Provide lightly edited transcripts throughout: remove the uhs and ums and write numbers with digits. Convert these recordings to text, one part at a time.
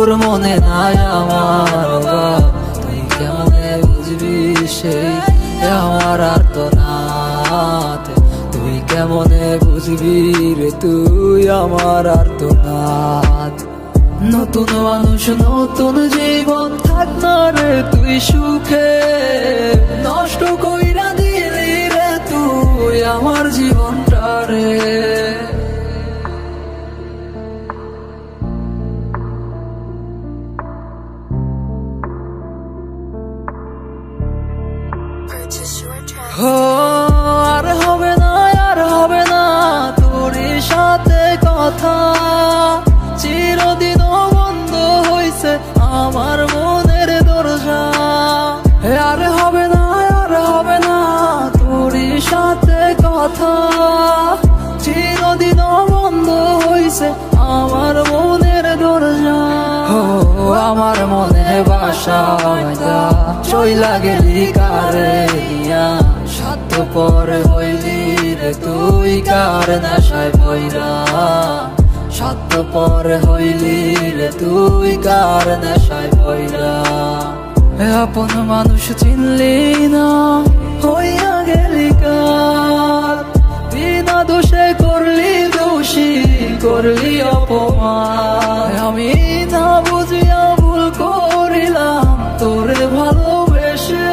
তোর মনে নাই আমার অভাব, তুই কেমনে বুঝবি সেই আমার আর্তনাদ। তুই কেমনে বুঝবি রে তুই আমার আর্তনাদ। নতুন মানুষ নতুন জীবন, থাক না রে তুই সুখে, নষ্ট কইরা দিলি রে তুই আমার জীবনটা রে। আর হবে না, আর হবে না তোর সাথে কথা, চিরদিন বন্ধ হইছে আমার মনের দরজা। আর হবে না, আর হবে না তোর সাথে কথা, চিরদিন বন্ধ হইছে আমার মনের দরজা। আমার মনে বাসা চইলা গেলি কারে নিয়া, স্বার্থপর হইলি রে তুই কার নেশায় পইরা, স্বার্থপর হইলি রে তুই কার নেশায় পইরা। আপন মানুষ চিনলি না, হইয়া গেলি কার, বিনা দোষে করলি দোষী, করলি অপমান। আমি না বুঝিয়া ভুল করিলাম তোরে ভালোবেসে,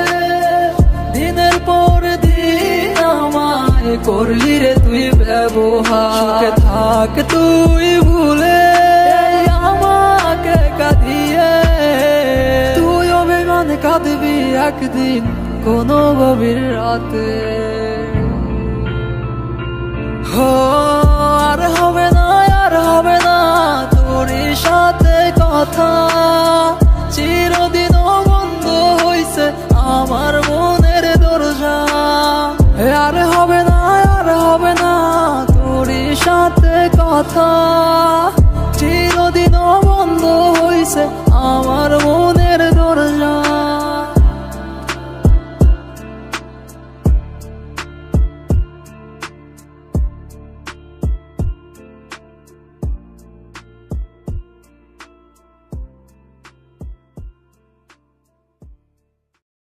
দিনের পর দিন আমায় করলি রে তুই ব্যবহার। সুখে থাক তুই ভুলে আমাকে কাঁদিয়ে, তুই অভিমান কাঁদবি একদিন কোনো গভীর রাতে। আর হবে না, আর হবে না তোর সাথে কথা, চিরদিন বন্ধ হইছে আমার মনের দরজা। আর হবে না, আর হবে না তোর সাথে কথা।